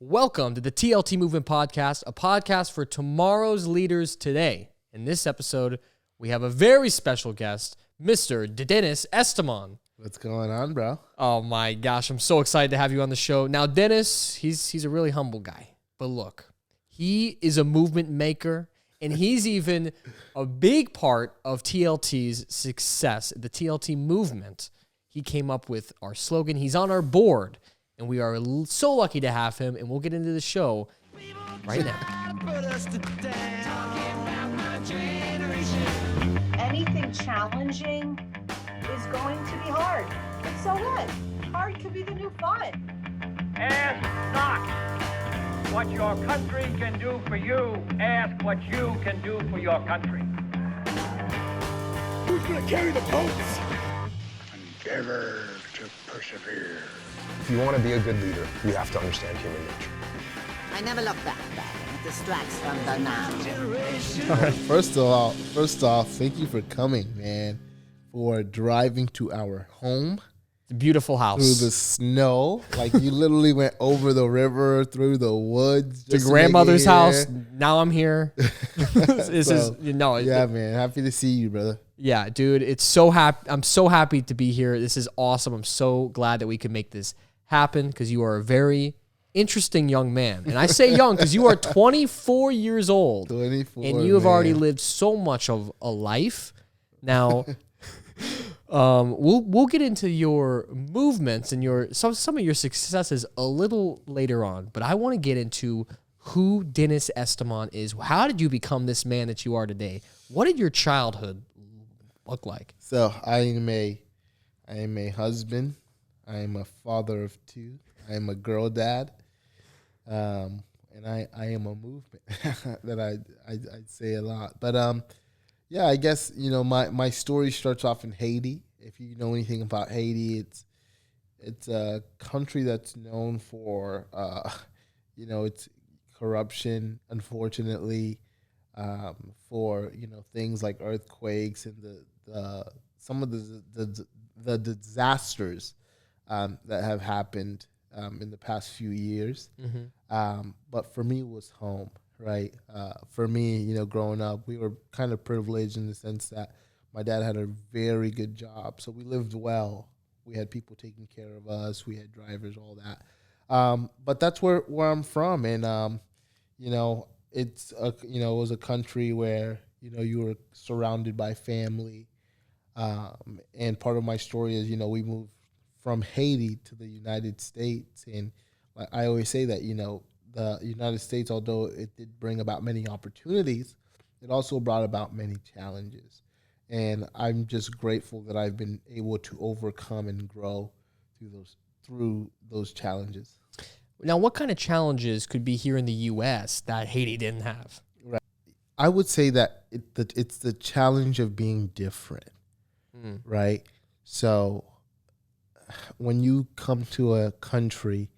Welcome to the TLT Movement Podcast, a podcast for tomorrow's leaders today. In this episode, we have a very special guest, Mr. Denis Estimon. What's going on, bro? Oh my gosh, I'm so excited to have you on the show. Now, Denis, he's a really humble guy, but look, he is a movement maker, and he's even a big part of TLT's success, the TLT movement. He came up with our slogan. He's on our board. And we are so lucky to have him, and we'll get into the show right now. Anything challenging is going to be hard. But so what? Hard could be the new fun. Ask not what your country can do for you. Ask what you can do for your country. Who's going to carry the boats? Endeavor to persevere. If you want to be a good leader, you have to understand human nature. I never look back. It distracts from the now. All right, first off, thank you for coming, man, for driving to our home. It's a beautiful house. Through the snow. Like, you literally went over the river, through the woods. To grandmother's house. Now I'm here. Yeah, man. Happy to see you, brother. Yeah, dude. I'm so happy to be here. This is awesome. I'm so glad that we could make this happen because you are a very interesting young man. And I say young because you are 24 years old. 24, and you have already lived so much of a life. Now, we'll get into your movements and some of your successes a little later on. But I want to get into who Denis Estimon is. How did you become this man that you are today? What did your childhood look like? So I am a husband. I am a father of two. I am a girl dad. And I am a movement that I'd say a lot. But yeah, I guess, my story starts off in Haiti. If you know anything about Haiti, it's a country that's known for its corruption, unfortunately, for things like earthquakes and some of the disasters that have happened in the past few years. Mm-hmm. But for me, it was home, right? For me, growing up, we were kind of privileged in the sense that my dad had a very good job. So we lived well. We had people taking care of us. We had drivers, all that. But that's where I'm from. And, it was a country where, you were surrounded by family. And part of my story is, we moved from Haiti to the United States. And I always say that, the United States, although it did bring about many opportunities, it also brought about many challenges. And I'm just grateful that I've been able to overcome and grow through those challenges. Now, what kind of challenges could be here in the U.S. that Haiti didn't have? Right. I would say that it's the challenge of being different, right? So when you come to a country,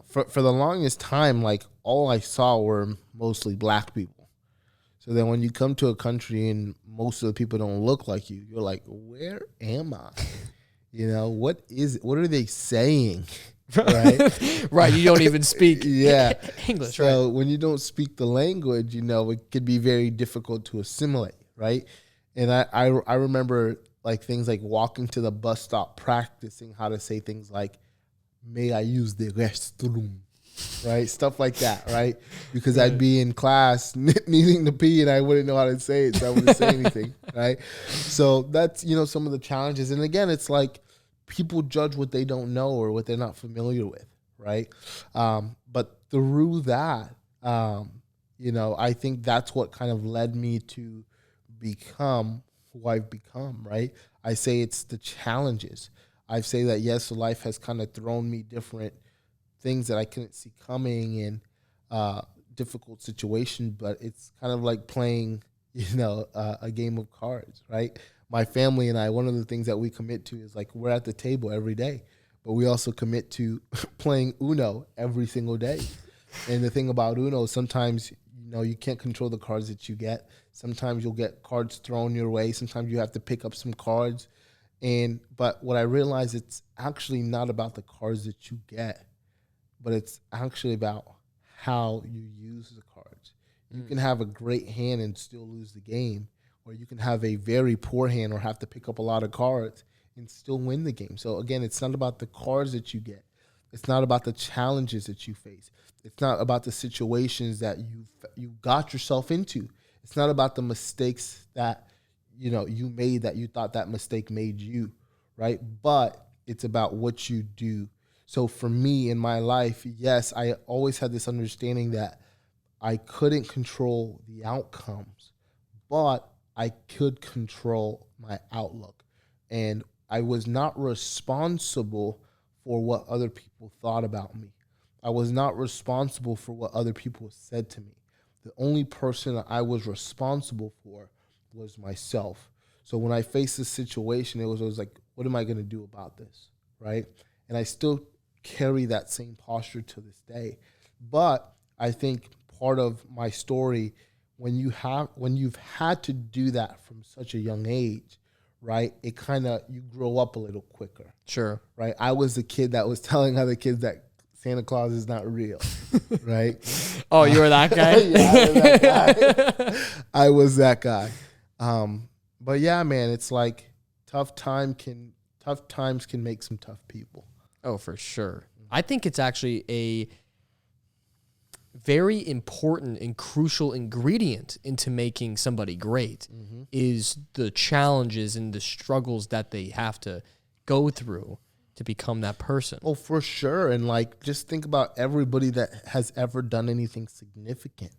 for the longest time, like, all I saw were mostly black people. So then when you come to a country and most of the people don't look like you, you're like, where am I? What are they saying? Right. Right. You don't even speak English, so right? when you don't speak the language, it could be very difficult to assimilate, right? And I remember, like, things like walking to the bus stop, practicing how to say things like, may I use the restroom, right? Stuff like that, right? Because I'd be in class needing to pee and I wouldn't know how to say it, so I wouldn't say anything, right? So that's, some of the challenges. And again, it's like people judge what they don't know or what they're not familiar with, right? But through that, I think that's what kind of led me to become who I've become, right? I say it's the challenges. I say that, yes, life has kind of thrown me different things that I couldn't see coming and difficult situations, but it's kind of like playing, a game of cards, right? My family and I, one of the things that we commit to is, like, we're at the table every day, but we also commit to playing Uno every single day. And the thing about Uno, sometimes, you can't control the cards that you get. Sometimes you'll get cards thrown your way. Sometimes you have to pick up some cards. But what I realized, it's actually not about the cards that you get, but it's actually about how you use the cards. You can have a great hand and still lose the game, or you can have a very poor hand or have to pick up a lot of cards and still win the game. So again, it's not about the cards that you get. It's not about the challenges that you face. It's not about the situations that you got yourself into. It's not about the mistakes that you made that you thought that mistake made you, right? But it's about what you do. So for me in my life, yes, I always had this understanding that I couldn't control the outcomes, but I could control my outlook. And I was not responsible for what other people thought about me. I was not responsible for what other people said to me. The only person that I was responsible for was myself. So when I faced this situation, it was like, what am I going to do about this, right? And I still carry that same posture to this day. But I think part of my story, when you've had to do that from such a young age, right, it kind of, you grow up a little quicker. Sure. Right? I was the kid that was telling other kids that Santa Claus is not real, right? Oh, you were that guy? Yeah, I was that guy. But yeah, man, it's like tough times can make some tough people. Oh, for sure. I think it's actually a very important and crucial ingredient into making somebody great is the challenges and the struggles that they have to go through to become that person. Oh, for sure. And like, just think about everybody that has ever done anything significant,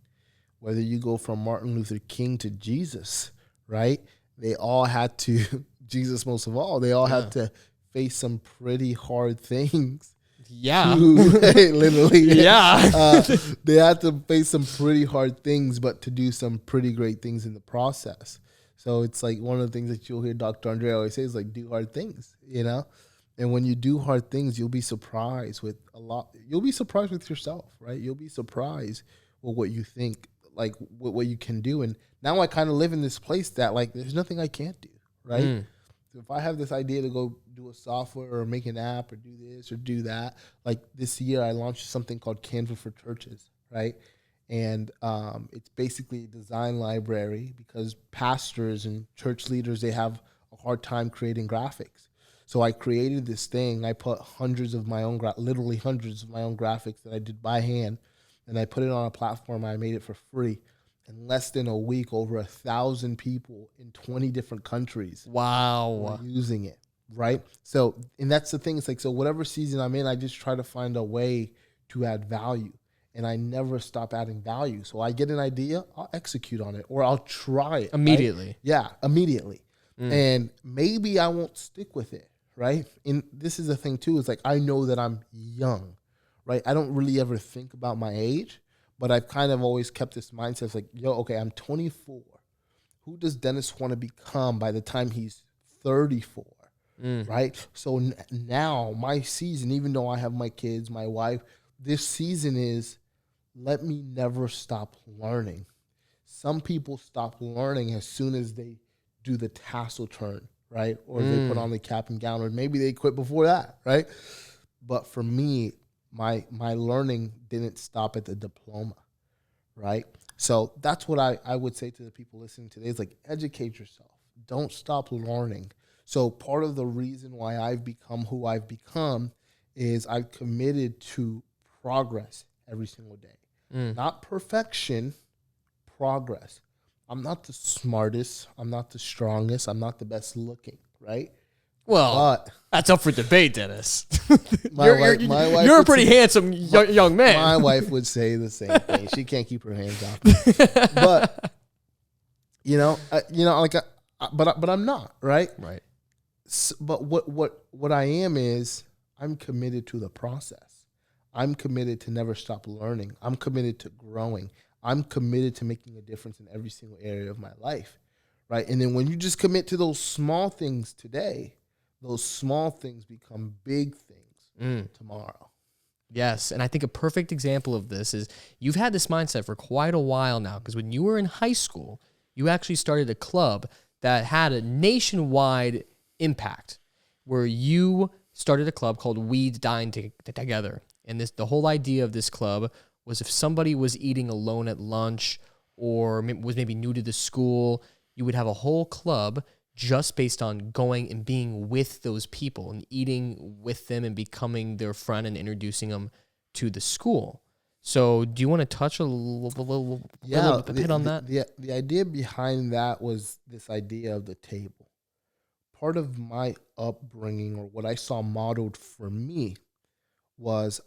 whether you go from Martin Luther King to Jesus, right? They all had to, Jesus most of all, they all had to face some pretty hard things. Yeah. Literally. Yeah. They had to face some pretty hard things, but to do some pretty great things in the process. So it's like one of the things that you'll hear Dr. Andre always say is like, do hard things, And when you do hard things, you'll be surprised with you'll be surprised with yourself, right? You'll be surprised with what you think, like what you can do. And now I kind of live in this place that like, there's nothing I can't do, right? So if I have this idea to go do a software or make an app or do this or do that, like this year I launched something called Canva for Churches, right? And it's basically a design library because pastors and church leaders, they have a hard time creating graphics. So I created this thing. I put literally hundreds of my own graphics that I did by hand, and I put it on a platform. I made it for free. In less than a week, over 1,000 people in 20 different countries were using it, right? So, and that's the thing. It's like, so whatever season I'm in, I just try to find a way to add value. And I never stop adding value. So I get an idea, I'll execute on it, or I'll try it. Immediately. Right? Yeah, immediately. And maybe I won't stick with it, right? And this is the thing too, is like, I know that I'm young, right? I don't really ever think about my age, but I've kind of always kept this mindset. It's like, okay, I'm 24. Who does Dennis want to become by the time he's 34, right? So now my season, even though I have my kids, my wife, this season is, let me never stop learning. Some people stop learning as soon as they do the tassel turn, right? Or they put on the cap and gown, or maybe they quit before that, right? But for me, my learning didn't stop at the diploma, right? So that's what I would say to the people listening today is like, educate yourself. Don't stop learning. So part of the reason why I've become who I've become is I've committed to progress every single day. Not perfection, progress. I'm not the smartest. I'm not the strongest. I'm not the best looking, right? Well, that's up for debate, Dennis. My wife you're a pretty handsome young man. My wife would say the same thing. She can't keep her hands off me. But but I'm not, right? Right. So, but what I am is I'm committed to the process. I'm committed to never stop learning. I'm committed to growing. I'm committed to making a difference in every single area of my life, right? And then when you just commit to those small things today, those small things become big things tomorrow. Yes, and I think a perfect example of this is you've had this mindset for quite a while now, because when you were in high school, you actually started a club that had a nationwide impact, where you started a club called We Dine Together. And the whole idea of this club was if somebody was eating alone at lunch or was maybe new to the school, you would have a whole club just based on going and being with those people and eating with them and becoming their friend and introducing them to the school. So do you want to touch a little bit on that? The idea behind that was this idea of the table. Part of my upbringing, or what I saw modeled for me, was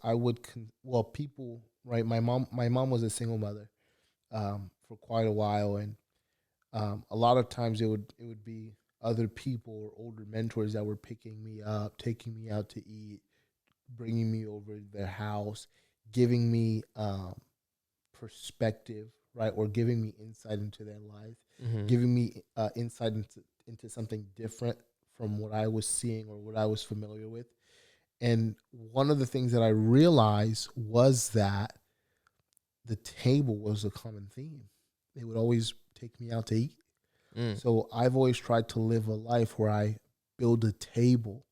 people, right? My mom was a single mother for quite a while, and a lot of times it would be other people or older mentors that were picking me up, taking me out to eat, bringing me over to their house, giving me perspective, right, or giving me insight into their life, giving me insight into something different from what I was seeing or what I was familiar with. And one of the things that I realized was that the table was a common theme. They would always take me out to eat. So I've always tried to live a life where I build a table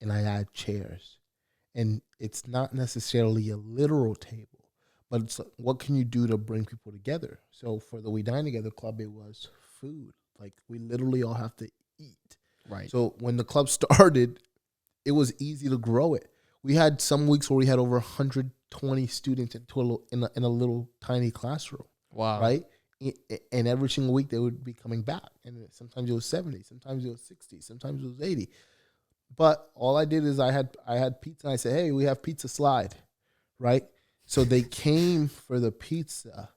and I add chairs. And it's not necessarily a literal table, but it's like, what can you do to bring people together? So for the We Dine Together Club, it was food. Like, we literally all have to eat. Right. So when the club started, it was easy to grow it. We had some weeks where we had over 120 students in a little tiny classroom. Wow. Right? And every single week they would be coming back. And sometimes it was 70, sometimes it was 60, sometimes it was 80. But all I did is I had pizza, and I said, hey, we have pizza slide, right? So they came for the pizza.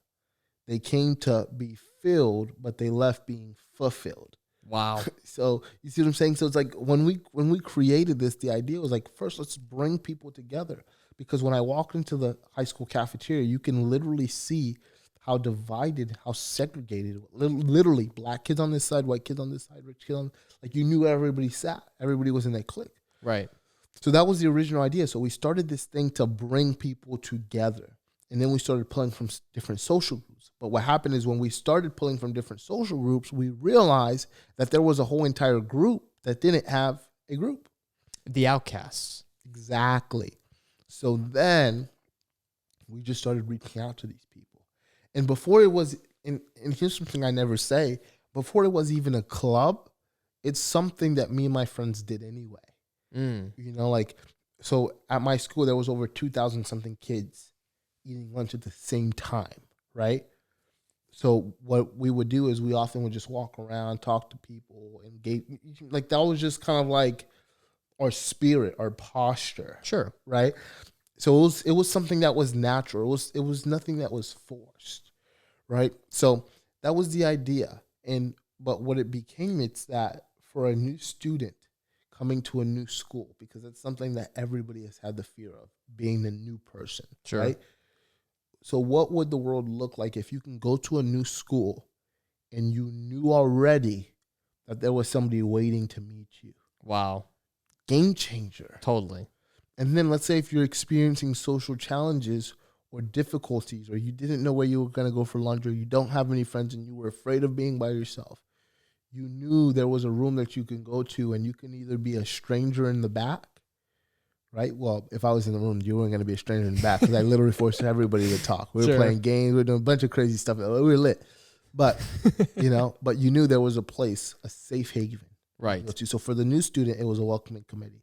They came to be filled, but they left being fulfilled. Wow. So you see what I'm saying? So it's like when we created this, the idea was like, first, let's bring people together. Because when I walked into the high school cafeteria, you can literally see how divided, how segregated, literally black kids on this side, white kids on this side, rich kids on, like, you knew everybody sat. Everybody was in that clique. Right. So that was the original idea. So we started this thing to bring people together. And then we started pulling from different social groups. But what happened is when we started pulling from different social groups, we realized that there was a whole entire group that didn't have a group. The outcasts. Exactly. So then we just started reaching out to these people. And before it was, and here's something I never say, before it was even a club, it's something that me and my friends did anyway. You know, like, so at my school, there was over 2,000 something kids eating lunch at the same time, right? So what we would do is we often would just walk around, talk to people, engage. Like, that was just kind of like our spirit, our posture. Sure. Right? So it was something that was natural. It was nothing that was forced, right? So that was the idea. But what it became, it's that for a new student coming to a new school, because it's something that everybody has had the fear of, being the new person, Sure. right? So what would the world look like if you can go to a new school and you knew already that there was somebody waiting to meet you? Wow. Game changer. Totally. And then let's say if you're experiencing social challenges or difficulties, or you didn't know where you were going to go for lunch, or you don't have any friends and you were afraid of being by yourself, you knew there was a room that you can go to and you can either be a stranger in the back, right? Well, if I was in the room, you weren't going to be a stranger in the back because I literally forced everybody to talk. We were playing games. We were doing a bunch of crazy stuff. We were lit. But, but you knew there was a place, a safe haven. Right. So for the new student, it was a welcoming committee.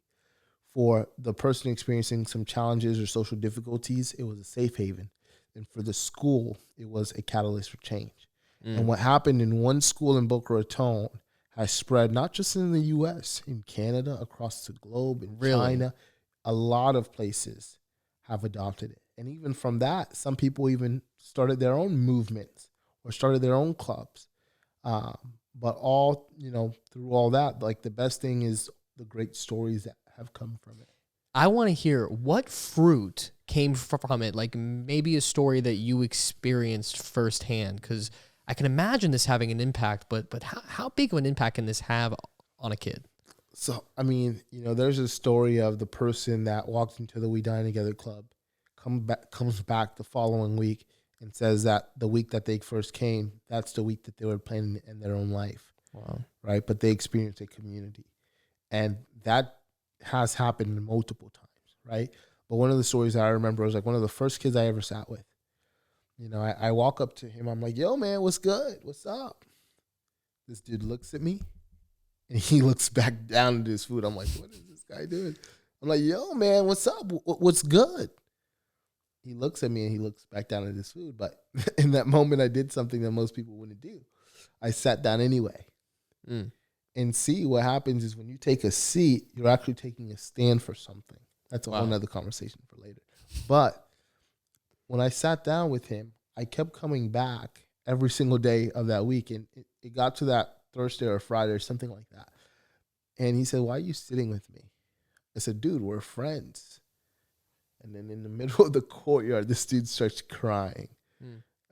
For the person experiencing some challenges or social difficulties, it was a safe haven. And for the school, it was a catalyst for change. And what happened in one school in Boca Raton has spread not just in the U.S., in Canada, across the globe, in China. A lot of places have adopted it. And even from that, some people even started their own movements or started their own clubs. But all, through all that, like, the best thing is the great stories that have come from it. I want to hear what fruit came from it, like maybe a story that you experienced firsthand, because I can imagine this having an impact, but how big of an impact can this have on a kid? So, I mean, there's a story of the person that walked into the We Dine Together Club, comes back the following week and says that the week that they first came, that's the week that they were planning to end their own life. Wow. Right? But they experienced a community. And that has happened multiple times, right? But one of the stories that I remember was like one of the first kids I ever sat with. You know, I walk up to him. I'm like, yo, man, what's good? What's up? This dude looks at me and he looks back down at his food. I'm like, what is this guy doing? I'm like, yo, man, what's up? What's good? He looks at me and he looks back down at his food. But in that moment, I did something that most people wouldn't do. I sat down anyway. And see, what happens is when you take a seat, you're actually taking a stand for something. That's a whole nother conversation for later. But when I sat down with him, I kept coming back every single day of that week. And it got to that Thursday or Friday or something like that. And he said, why are you sitting with me? I said, dude, we're friends. And then in the middle of the courtyard, this dude starts crying.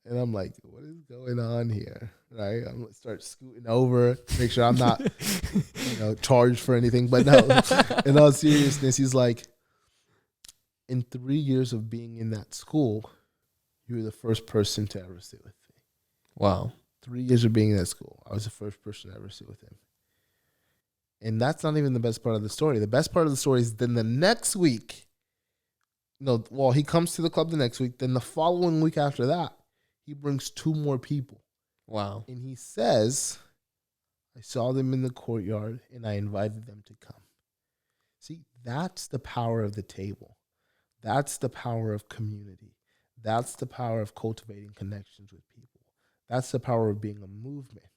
And I'm like, what is going on here? Right? I'm going to start scooting over, make sure I'm not, charged for anything. But no, in all seriousness, he's like, in 3 years of being in that school, you were the first person to ever sit with me. Wow. 3 years of being in that school, I was the first person to ever sit with him. And that's not even the best part of the story. The best part of the story is then the next week, he comes to the club the next week. Then the following week after that, he brings 2 more people. Wow. And he says, I saw them in the courtyard and I invited them to come. See, that's the power of the table. That's the power of community. That's the power of cultivating connections with people. That's the power of being a movement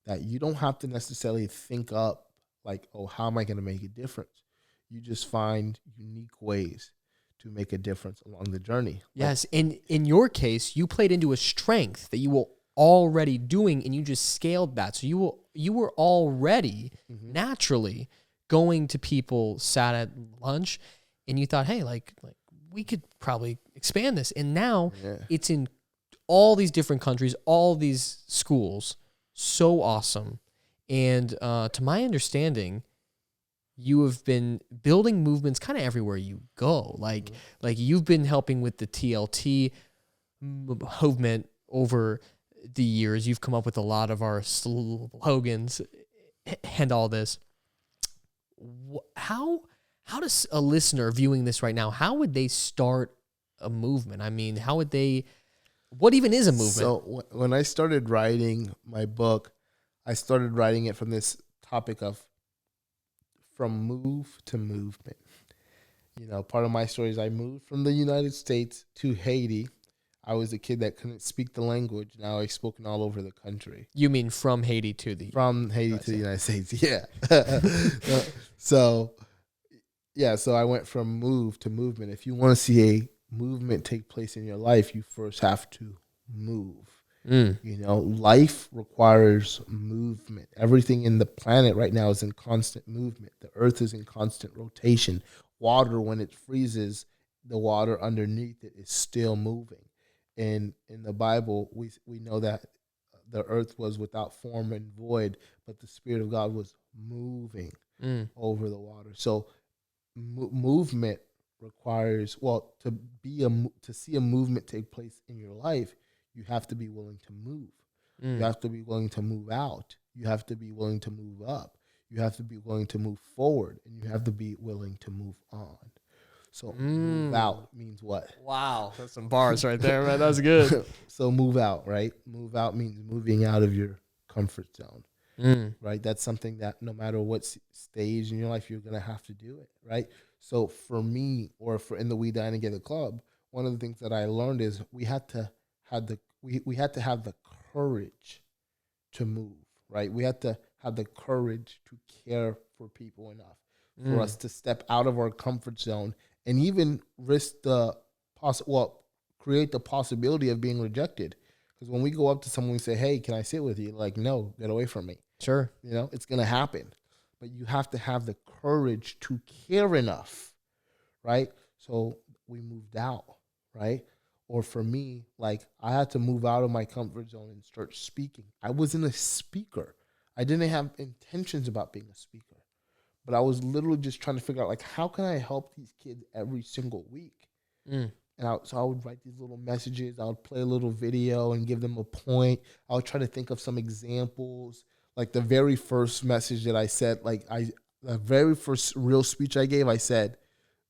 that you don't have to necessarily think up like, oh, how am I going to make a difference? You just find unique ways to make a difference along the journey. Yes, and in your case, you played into a strength that you were already doing, and you just scaled that. So you were already naturally going to people sat at lunch, and you thought, hey, like we could probably expand this. And now it's in all these different countries, all these schools. So awesome. And to my understanding, you have been building movements kind of everywhere you go. Like you've been helping with the TLT movement over the years. You've come up with a lot of our slogans and all this. How does a listener viewing this right now, how would they start a movement? I mean, what even is a movement? So when I started writing my book, I started writing it from this topic of from move to movement. Part of my story is I moved from the United States to Haiti. I was a kid that couldn't speak the language. Now I've spoken all over the country. You mean from Haiti to the United States? Yeah. So I went from move to movement. If you want to see a movement take place in your life, you first have to move. Life requires movement. Everything in the planet right now is in constant movement. The earth is in constant rotation. Water, when it freezes, the water underneath it is still moving. And in the Bible, we know that the earth was without form and void, but the Spirit of God was moving over the water. So movement requires, to see a movement take place in your life, you have to be willing to move. You have to be willing to move out. You have to be willing to move up. You have to be willing to move forward, and you have to be willing to move on. So move out means what? Wow, that's some bars right there, man. That's good. So move out, right? Move out means moving out of your comfort zone, right? That's something that no matter what stage in your life, you're going to have to do it, right? So for me, or in the We Dine Together Club, one of the things that I learned is we had to have the courage to move, right? We had to have the courage to care for people enough for us to step out of our comfort zone and even risk create the possibility of being rejected. Because when we go up to someone and say, hey, can I sit with you? Like, no, get away from me. Sure. It's going to happen. But you have to have the courage to care enough, right? So we moved out, right? Or for me, like I had to move out of my comfort zone and start speaking. I wasn't a speaker. I didn't have intentions about being a speaker. But I was literally just trying to figure out, like, how can I help these kids every single week? So I would write these little messages. I would play a little video and give them a point. I would try to think of some examples. Like the very first message that I said, the very first real speech I gave, I said,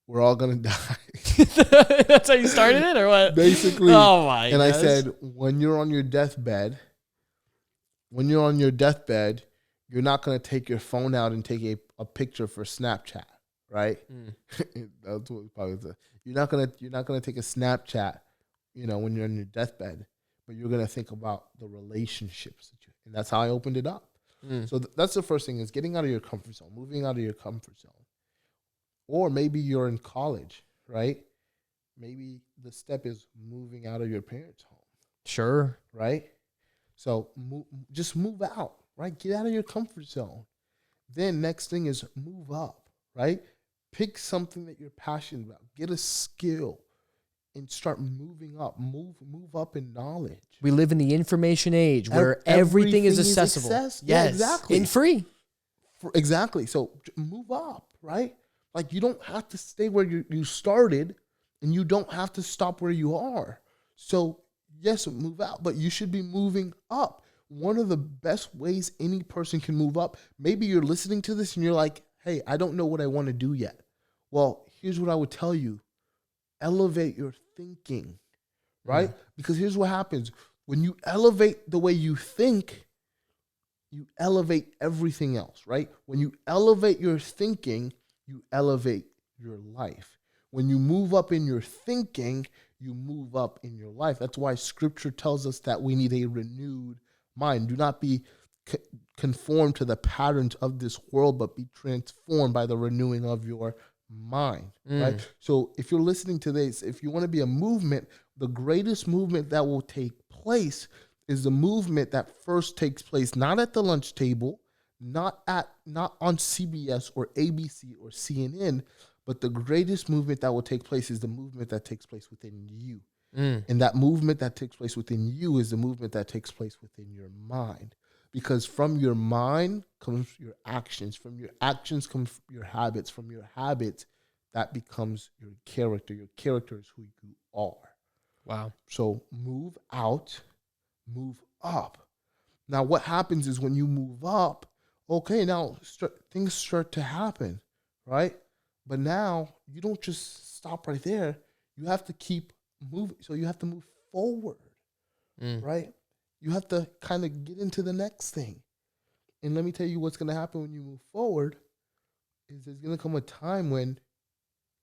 we're all gonna die. That's how you started it, or what? Basically. Oh my! And gosh. I said, when you're on your deathbed, you're not gonna take your phone out and take a picture for Snapchat, right? That's what probably said. You're not gonna take a Snapchat, when you're on your deathbed, but you're gonna think about the relationships and that's how I opened it up. So that's the first thing, is getting out of your comfort zone, moving out of your comfort zone. Or maybe you're in college, right? Maybe the step is moving out of your parents' home. Sure. Right? So just move out, right? Get out of your comfort zone. Then next thing is move up, right? Pick something that you're passionate about. Get a skill and start moving up. Move up in knowledge. We live in the information age where everything is accessible. Yes, Yeah, exactly. And free. Exactly. So move up, right? Like, you don't have to stay where you started, and you don't have to stop where you are. So yes, move out, but you should be moving up. One of the best ways any person can move up, maybe you're listening to this and you're like, hey, I don't know what I want to do yet. Well, here's what I would tell you. Elevate your thinking, right? Because here's what happens. When you elevate the way you think, you elevate everything else, right? When you elevate your thinking, you elevate your life. When you move up in your thinking, you move up in your life. That's why scripture tells us that we need a renewed mind. Do not be conformed to the patterns of this world, but be transformed by the renewing of your mind, right? So if you're listening to this, if you want to be a movement, the greatest movement that will take place is the movement that first takes place not at the lunch table, not on CBS or ABC or CNN, but the greatest movement that will take place is the movement that takes place within you. And that movement that takes place within you is the movement that takes place within your mind. Because from your mind comes your actions. From your actions comes your habits. From your habits, that becomes your character. Your character is who you are. Wow. So move out, move up. Now, what happens is when you move up, okay, now things start to happen, right? But now you don't just stop right there. You have to keep moving. So you have to move forward, right? You have to kind of get into the next thing. And let me tell you what's going to happen when you move forward is there's going to come a time when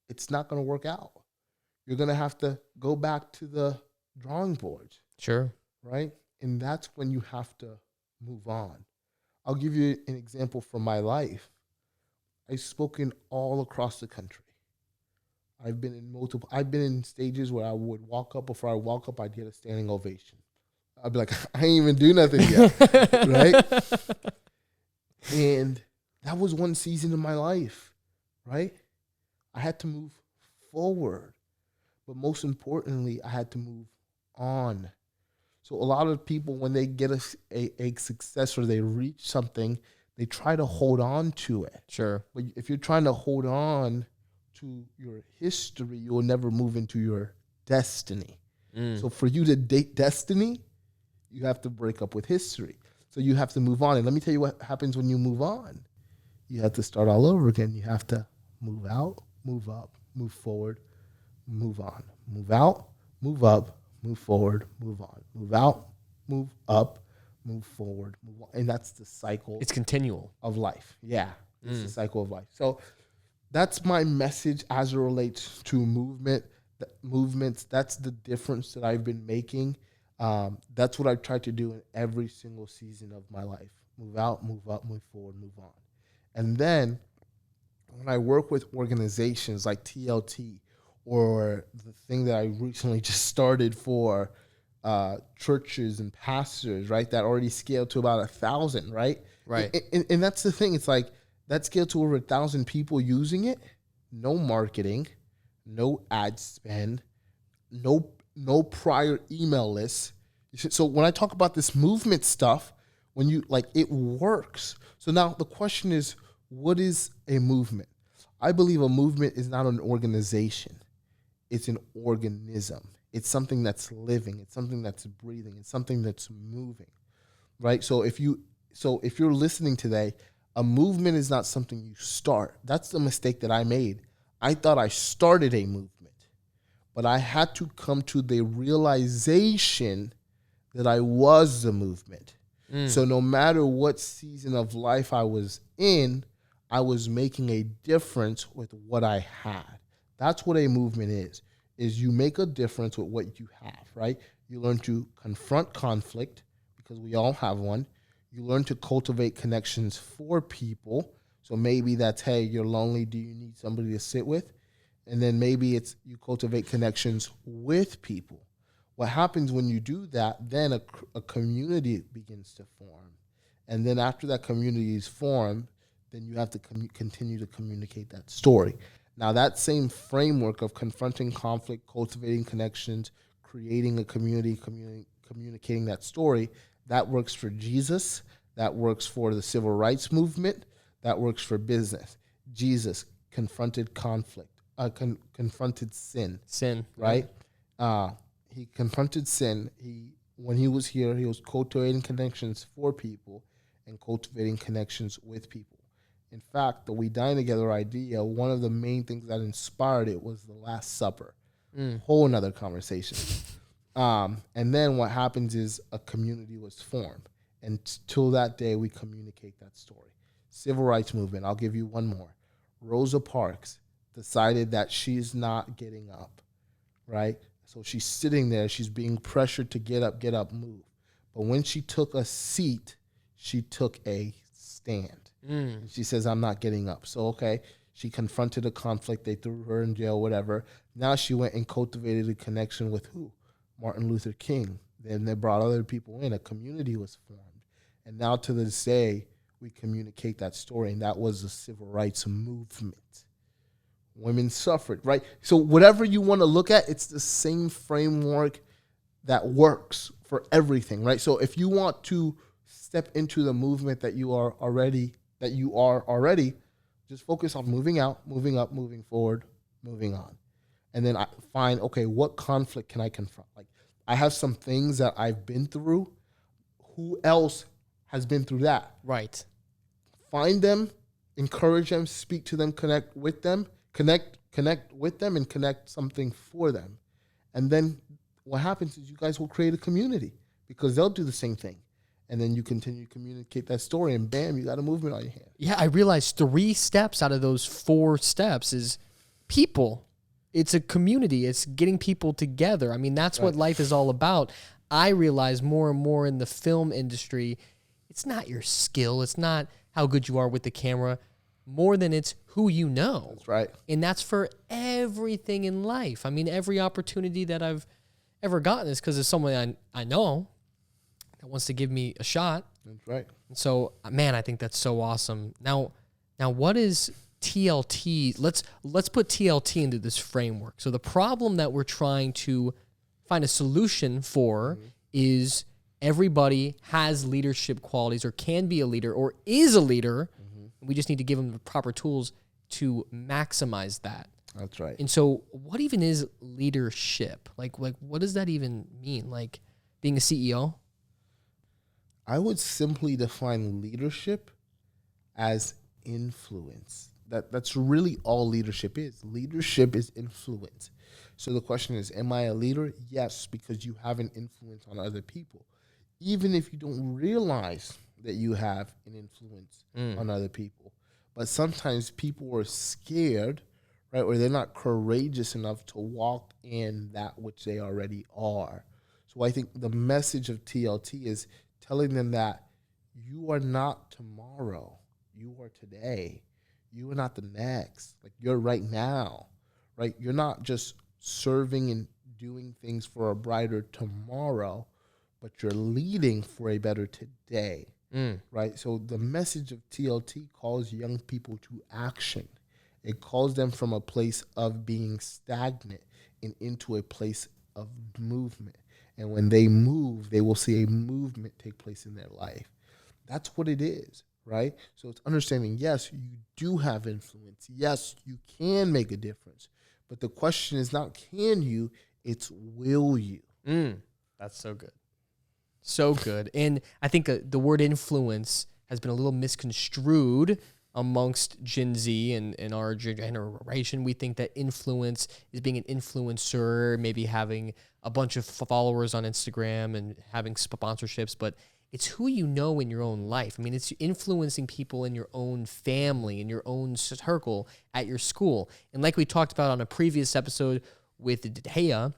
it's not going to work out. You're going to have to go back to the drawing boards. Sure. Right? And that's when you have to move on. I'll give you an example from my life. I've spoken all across the country. I've been in stages where I would walk up. Before I walk up, I'd get a standing ovation. I'd be like, I ain't even do nothing yet. Right? And that was one season of my life, right? I had to move forward. But most importantly, I had to move on. So a lot of people, when they get a success or they reach something, they try to hold on to it. Sure. But if you're trying to hold on to your history, you will never move into your destiny. So for you to date destiny, you have to break up with history. So you have to move on. And let me tell you what happens when you move on. You have to start all over again. You have to move out, move up, move forward, move on. Move out, move up, move forward, move on. Move out, move up, move forward, move on. And that's the cycle. It's continual. Of life. Yeah. It's the cycle of life. So that's my message as it relates to movements. That's the difference that I've been making. That's what I've tried to do in every single season of my life. Move out, move up, move forward, move on. And then when I work with organizations like TLT, or the thing that I recently just started for churches and pastors, right, that already scaled to about 1,000, right? Right. And that's the thing. It's like that scaled to over 1,000 people using it. No marketing, no ad spend, no prior email lists. So when I talk about this movement stuff, when you like, it works. So now the question is, what is a movement? I believe a movement is not an organization. It's an organism. It's something that's living. It's something that's breathing. It's something that's moving, right? So if you're listening today, a movement is not something you start. That's the mistake that I made. I thought I started a movement, but I had to come to the realization that I was the movement. So no matter what season of life I was in, I was making a difference with what I had. That's what a movement is you make a difference with what you have, right? You learn to confront conflict because we all have one. You learn to cultivate connections for people. So maybe that's, hey, you're lonely. Do you need somebody to sit with? And then maybe it's you cultivate connections with people. What happens when you do that, then a community begins to form. And then after that community is formed, then you have to continue to communicate that story. Now, that same framework of confronting conflict, cultivating connections, creating a community, communicating that story, that works for Jesus, that works for the civil rights movement, that works for business. Jesus confronted conflict, confronted sin. Sin. Right? He confronted sin. When he was here, he was cultivating connections for people and cultivating connections with people. In fact, the We Dine Together idea, one of the main things that inspired it was the Last Supper. Whole another conversation. And then what happens is a community was formed. And till that day, we communicate that story. Civil rights movement, I'll give you one more. Rosa Parks decided that she's not getting up, right? So she's sitting there. She's being pressured to get up, move. But when she took a seat, she took a stand. And she says, I'm not getting up. So, okay, she confronted a conflict. They threw her in jail, whatever. Now she went and cultivated a connection with who? Martin Luther King. Then they brought other people in. A community was formed. And now to this day, we communicate that story. And that was the civil rights movement. Women suffered, right? So whatever you want to look at, it's the same framework that works for everything, right? So if you want to step into the movement that you are already, just focus on moving out, moving up, moving forward, moving on. And then I find, okay, what conflict can I confront? Like, I have some things that I've been through. Who else has been through that? Right. Find them, encourage them, speak to them, connect with them, connect with them, and connect something for them. And then what happens is you guys will create a community because they'll do the same thing. And then you continue to communicate that story, and bam, you got a movement on your hands. Yeah, I realized 3 steps out of those 4 steps is people. It's a community. It's getting people together. I mean, that's what life is all about. I realize more and more in the film industry, it's not your skill. It's not how good you are with the camera. More than it's who you know. That's right. And that's for everything in life. I mean, every opportunity that I've ever gotten is because of someone I know that wants to give me a shot. That's right. And so, man, I think that's so awesome. Now, what is TLT? Let's put TLT into this framework. So the problem that we're trying to find a solution for is everybody has leadership qualities or can be a leader or is a leader. We just need to give them the proper tools to maximize that. That's right. And so what even is leadership? Like what does that even mean? Like being a CEO? I would simply define leadership as influence. That's really all leadership is. Leadership is influence. So the question is, am I a leader? Yes, because you have an influence on other people. Even if you don't realize that you have an influence on other people. But sometimes people are scared, right, or they're not courageous enough to walk in that which they already are. So I think the message of TLT is telling them that you are not tomorrow. You are today. You are not the next. Like, you're right now, right? You're not just serving and doing things for a brighter tomorrow, but you're leading for a better today, right? So the message of TLT calls young people to action. It calls them from a place of being stagnant and into a place of movement. And when they move, they will see a movement take place in their life. That's what it is, right? So it's understanding, yes, you do have influence. Yes, you can make a difference. But the question is not can you, it's will you. That's so good. So good. And I think the word influence has been a little misconstrued amongst Gen Z and our generation. We think that influence is being an influencer, maybe having a bunch of followers on Instagram and having sponsorships, but it's who you know in your own life. I mean, it's influencing people in your own family, in your own circle, at your school. And like we talked about on a previous episode with Dehea,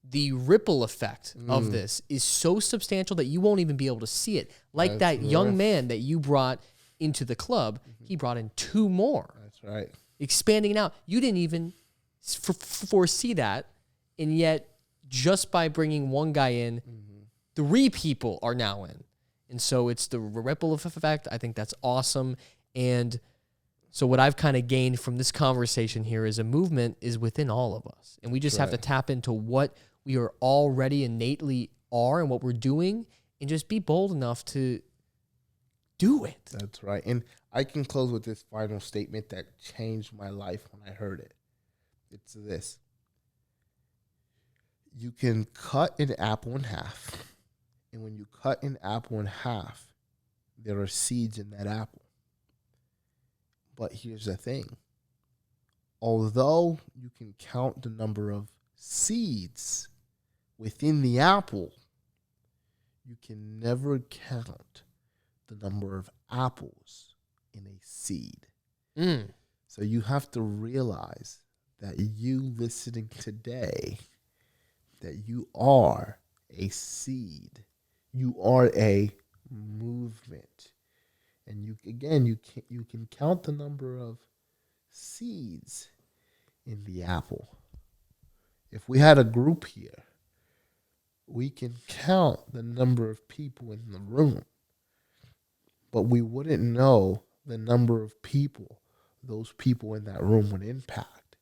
the ripple effect of this is so substantial that you won't even be able to see it. Like that young man that you brought into the club, he brought in 2 more. That's right. Expanding it out. You didn't even foresee that, and yet just by bringing one guy in, 3 people are now in. And so it's the ripple effect. I think that's awesome. And so what I've kind of gained from this conversation here is a movement is within all of us. And we just have to tap into what we are already innately are and what we're doing, and just be bold enough to do it. That's right. And I can close with this final statement that changed my life when I heard it. It's this. You can cut an apple in half, and when you cut an apple in half, there are seeds in that apple. But here's the thing. Although you can count the number of seeds within the apple, you can never count the number of apples in a seed. So you have to realize that you listening today, that you are a seed. You are a movement. And you can count the number of seeds in the apple. If we had a group here, we can count the number of people in the room, but we wouldn't know the number of people those people in that room would impact.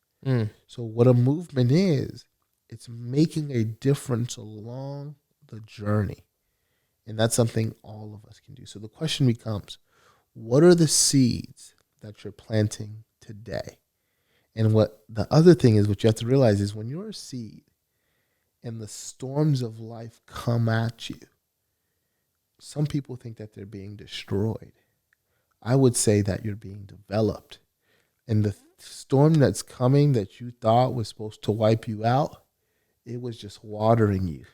So what a movement is, it's making a difference along the journey. And that's something all of us can do. So the question becomes, what are the seeds that you're planting today? And what the other thing is, what you have to realize is when you're a seed and the storms of life come at you, some people think that they're being destroyed. I would say that you're being developed. And the storm that's coming that you thought was supposed to wipe you out, it was just watering you.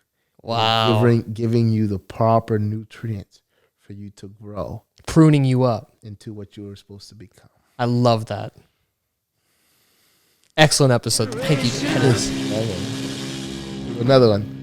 Wow. Giving you the proper nutrients for you to grow. Pruning you up into what you were supposed to become. I love that. Excellent episode. Thank you, Dennis. Another one.